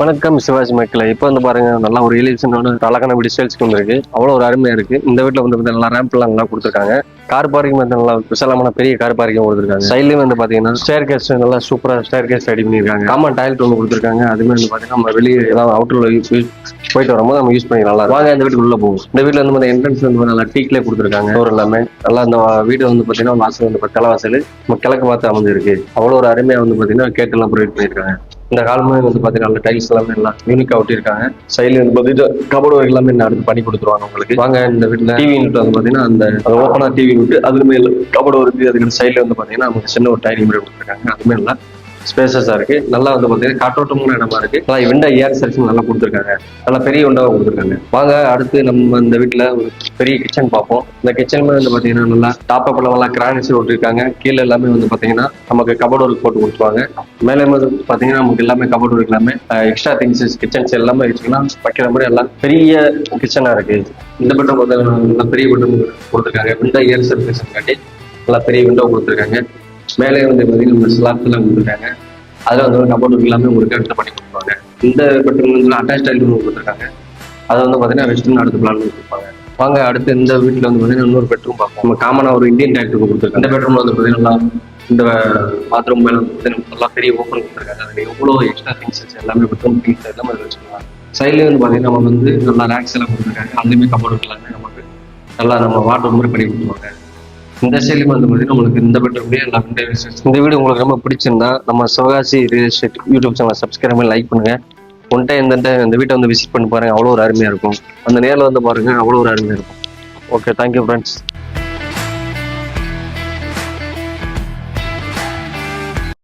வணக்கம் சிவாஜி மக்களை. இப்போ வந்து பாருங்க, நல்லா ஒரு எலிவேஷனோட அழகான வீடு சேல்ஸ்க்கு வந்திருக்கு. அவ்வளோ ஒரு அருமையா இருக்கு. இந்த வீட்டில் வந்து நல்லா ரேம்ப் எல்லாம் நல்லா கொடுத்துருக்காங்க. கார் பார்க்கிங் வந்து நல்லா விசாலமான பெரிய கார் பார்க்கிங் கொடுத்துருக்காங்க. சைட்லயும் வந்து பாத்தீங்கன்னா ஸ்டேர் கேஸ் நல்லா சூப்பரா ஸ்டேர் கேஸ் ரெடி பண்ணிருக்காங்க. காமன் டாய்லெட் ஒன்று கொடுத்துருக்காங்க. அதுமே வந்து பாத்தீங்கன்னா நம்ம வெளியே ஏதாவது அவுட்டர்ல போயிட்டு வரும்போது நம்ம யூஸ் பண்ணி நல்லா வாங்க. இந்த வீட்டுக்கு உள்ள போகும். இந்த வீட்டுல வந்து என்ட்ரன்ஸ் வந்து நல்லா டீக்லே கொடுத்துருக்காங்க. டோர் எல்லாமே நல்லா. இந்த வீடு வந்து பாத்தீங்கன்னா வாசல் வந்து தலைவாசல் நம்ம கிழக்கு பார்த்து அமைஞ்சிருக்கு. அவ்வளோ ஒரு அருமையா வந்து பாத்தீங்கன்னா கேட் எல்லாம் ப்ரொவைட் பண்ணிருக்காங்க. இந்த காலமே வந்து பாத்தீங்கன்னா டைல்ஸ் எல்லாமே எல்லாம் யூனிக்கா ஒட்டிருக்காங்க. சைட்ல வந்து பாத்தீங்கன்னா கபோர்டு எல்லாமே அடுத்து பண்ணி கொடுத்துருவாங்க உங்களுக்கு. வாங்க. இந்த வீட்டுல டிவி யூனிட் வந்து பாத்தீங்கன்னா அந்த ஓப்பனா டிவி யூனிட் அதுமே கபோர்டு இருக்கு. அதுக்கு சைட்ல வந்து பாத்தீங்கன்னா நமக்கு சின்ன ஒரு டைனிங் முறை கொடுத்துருக்காங்க. அதுமே எல்லாம் ஸ்பேசஸா இருக்கு. நல்லா வந்து பாத்தீங்கன்னா காற்றோட்டமான இடமா இருக்கு. நல்லா விண்டோ ஏர் செக்ஷன் நல்லா கொடுத்துருக்காங்க. நல்லா பெரிய விண்டோவா கொடுத்துருக்காங்க. வாங்க அடுத்து நம்ம இந்த வீட்டுல ஒரு பெரிய கிச்சன் பார்ப்போம். இந்த கிச்சன் வந்து பாத்தீங்கன்னா நல்லா டாப் அப்ல நல்லா கிரானைட்ஸ் ஒட்டிருக்காங்க. கீழே எல்லாமே வந்து பாத்தீங்கன்னா நமக்கு கபோர்டு போட்டு கொடுத்துருவாங்க. மேலே வந்து பாத்தீங்கன்னா நமக்கு எல்லாமே கபோர்டு எல்லாமே எக்ஸ்ட்ரா திங்ஸ் கிச்சன்ஸ் எல்லாமே வச்சுக்கலாம் வைக்கிற மாதிரி எல்லாம் பெரிய கிச்சனா இருக்கு. இந்த பெட்ரூம் வந்து நல்லா பெரிய பெட்ரூம் கொடுத்துருக்காங்க. விண்டோ ஏர் சர்ஃபேஷன் காட்டி நல்லா பெரிய விண்டோ கொடுத்துருக்காங்க. மேலே வந்து பாத்தீங்கன்னா நம்ம ஸ்லாப்ஸ் எல்லாம் கொடுத்துருக்காங்க. அதுல வந்து கபோர்டு எல்லாமே உங்களுக்கு எடுத்து பண்ணி கொடுப்பாங்க. இந்த பெட்ரூம் வந்து அட்டாச் டைல் ரூம் கொடுத்துருக்காங்க. அதை வந்து பாத்தீங்கன்னா வெஸ்டர்ன் அடுத்த பிளான் கொடுப்பாங்க. வாங்க அடுத்து இந்த வீட்டுல வந்து பாத்தீங்கன்னா இன்னொரு பெட்ரூம் பார்ப்போம். நம்ம காமனா ஒரு இந்தியன் டைப் கொடுத்துருக்காங்க. இந்த பெட்ரூம்ல வந்து பாத்தீங்கன்னா இந்த பாத்ரூம் மேல வந்து நல்லா பெரிய ஓப்பன் கொடுத்துருக்காங்க. அதுல எவ்வளவு எக்ஸ்ட்ரா திங்ஸ் எல்லாமே பெட்ரூம் திங்ஸ் எல்லாமே வச்சுக்கலாம். சைட்லேயே வந்து பாத்தீங்கன்னா நம்ம வந்து நல்லா ரேக்ஸ் எல்லாம் கொடுத்துருக்காங்க. அதுலேயுமே கபோர்டு எல்லாமே நமக்கு நல்லா நம்ம வாட்டர் மாதிரி பண்ணி கொடுத்துருவாங்க. இந்த சைட்லயும் வந்து பாத்தீங்கன்னா உங்களுக்கு இந்த பெட்ரூம்லயே எல்லா இந்த வீடியோ உங்களுக்கு ரொம்ப பிடிச்சிருந்தா நம்ம Sivakasi real estate YouTube channel subscribe பண்ணி லைக் பண்ணுங்க. ஒன் டைம் இந்த வீட்டை வந்து விசிட் பண்ணி பாருங்க. அவ்வளோ ஒரு அருமையா இருக்கும். அந்த நேரில் வந்து பாருங்க. அவ்வளோ ஒரு அருமையா இருக்கும். Okay, thank you friends.